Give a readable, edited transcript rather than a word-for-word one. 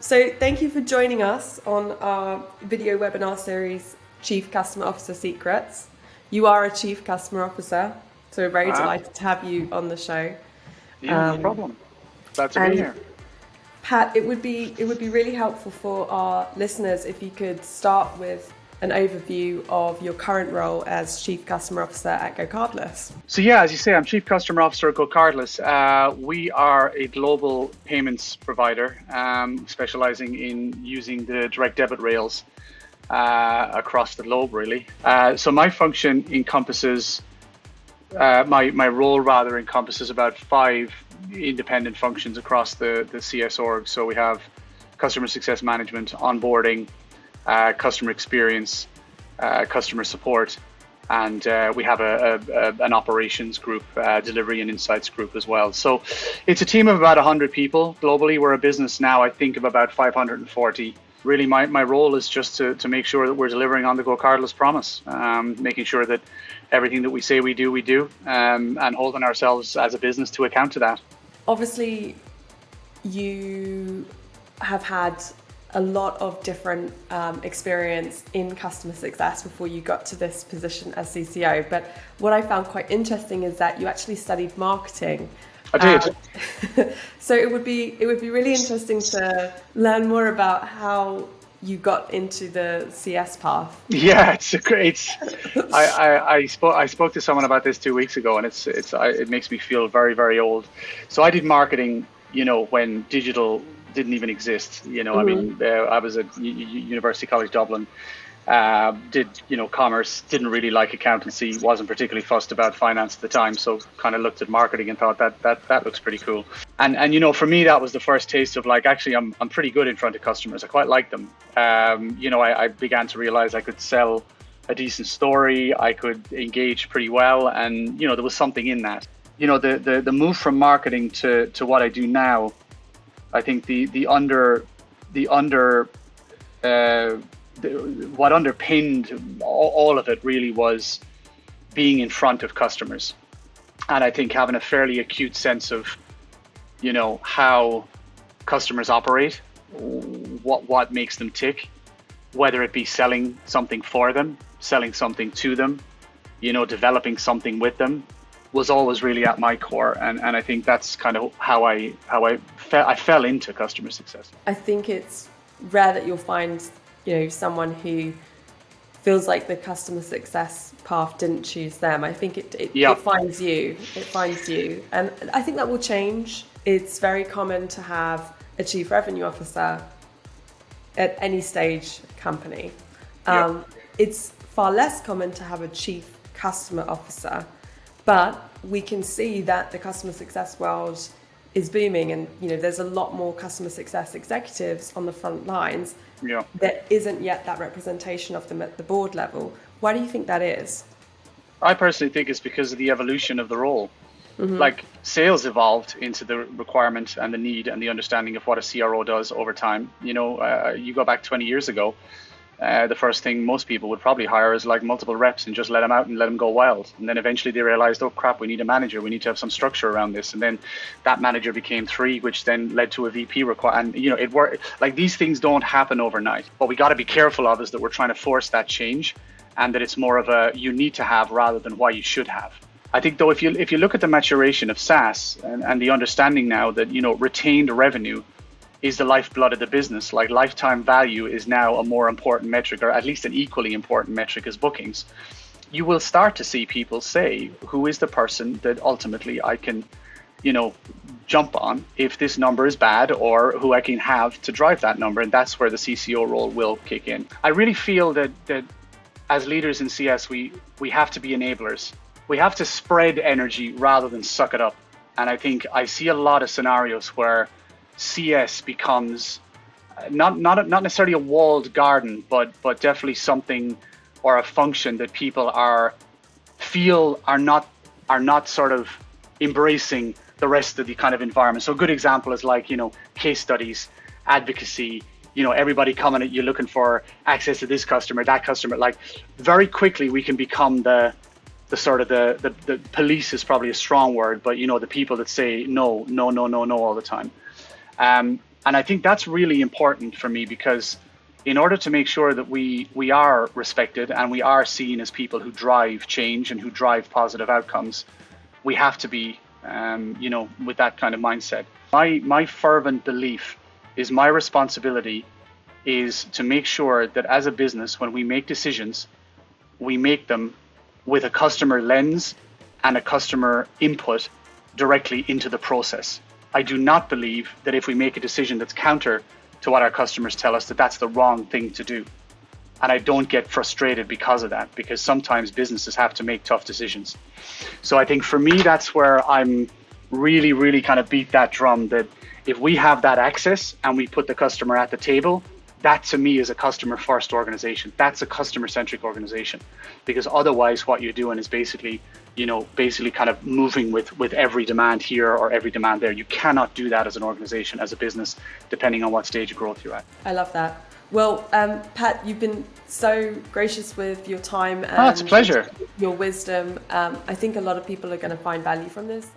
So thank you for joining us on our video webinar series, Chief Customer Officer Secrets. You are a Chief Customer Officer, so we're very delighted to have you on the show. Yeah, no problem. Glad to be here. Pat, it would be really helpful for our listeners if you could start with an overview of your current role as Chief Customer Officer at GoCardless. So yeah, as you say, I'm Chief Customer Officer at GoCardless. We are a global payments provider, specializing in using the direct debit rails across the globe, really. So my function encompasses, my role rather encompasses about 5 independent functions across the CS org. So we have customer success management, onboarding, customer experience, customer support, and we have an operations group, delivery and insights group as well. So it's a team of about 100 people globally. We're a business now, I think, of about 540. Really, my role is just to make sure that we're delivering on the GoCardless promise, making sure that everything that we say we do, and holding ourselves as a business to account to that. Obviously, you have had a lot of different experience in customer success before you got to this position as CCO. But what I found quite interesting is that you actually studied marketing. I did. So it would be really interesting to learn more about how you got into the CS path. Yeah, it's a great. I spoke to someone about this 2 weeks ago, and it makes me feel very, very old. So I did marketing, when digital didn't even exist. I mean, I was at University College Dublin, did commerce, didn't really like accountancy, wasn't particularly fussed about finance at the time, so kind of looked at marketing and thought that looks pretty cool. And for me, that was the first taste of actually I'm pretty good in front of customers. I quite like them. I began to realize I could sell a decent story, I could engage pretty well, and there was something in that. The move from marketing to what I do now, I think what underpinned all of it really was being in front of customers, and I think having a fairly acute sense of how customers operate, what makes them tick, whether it be selling something for them, selling something to them, developing something with them, was always really at my core, and I think that's kind of how I fell into customer success. I think it's rare that you'll find someone who feels like the customer success path didn't choose them. I think it finds you. And I think that will change. It's very common to have a chief revenue officer at any stage company. It's far less common to have a chief customer officer, but we can see that the customer success world is booming, and there's a lot more customer success executives on the front lines. There isn't yet that representation of them at the board level. Why do you think that is? I personally think it's because of the evolution of the role. Like, sales evolved into the requirement and the need and the understanding of what a CRO does over time. You go back 20 years ago, the first thing most people would probably hire is multiple reps and just let them out and let them go wild. And then eventually they realized, oh crap, we need a manager. We need to have some structure around this. And then that manager became 3, which then led to a VP requirement. And it worked. These things don't happen overnight. What we got to be careful of is that we're trying to force that change, and that it's more of a you need to have rather than why you should have. I think though, if you look at the maturation of SaaS and the understanding now that retained revenue is the lifeblood of the business, lifetime value is now a more important metric, or at least an equally important metric as bookings, you will start to see people say, who is the person that ultimately I can jump on if this number is bad, or who I can have to drive that number. And that's where the CCO role will kick in. I really feel that as leaders in CS, we have to be enablers. We have to spread energy rather than suck it up. And I think I see a lot of scenarios where CS becomes not necessarily a walled garden, but definitely something or a function that people are not sort of embracing the rest of the kind of environment. So a good example is case studies, advocacy, everybody coming at you looking for access to this customer, that customer. Very quickly we can become the sort of the police is probably a strong word, but the people that say no all the time. And I think that's really important for me, because in order to make sure that we are respected and we are seen as people who drive change and who drive positive outcomes, we have to be, with that kind of mindset. My fervent belief is my responsibility is to make sure that as a business, when we make decisions, we make them with a customer lens and a customer input directly into the process. I do not believe that if we make a decision that's counter to what our customers tell us, that that's the wrong thing to do. And I don't get frustrated because of that, because sometimes businesses have to make tough decisions. So I think for me, that's where I'm really, really kind of beat that drum, that if we have that access and we put the customer at the table, that to me is a customer first organization. That's a customer centric organization, because otherwise what you're doing is basically kind of moving with every demand here or every demand there. You cannot do that as an organization, as a business, depending on what stage of growth you're at. I love that. Well, Pat, you've been so gracious with your time and it's a pleasure. Your wisdom. I think a lot of people are going to find value from this.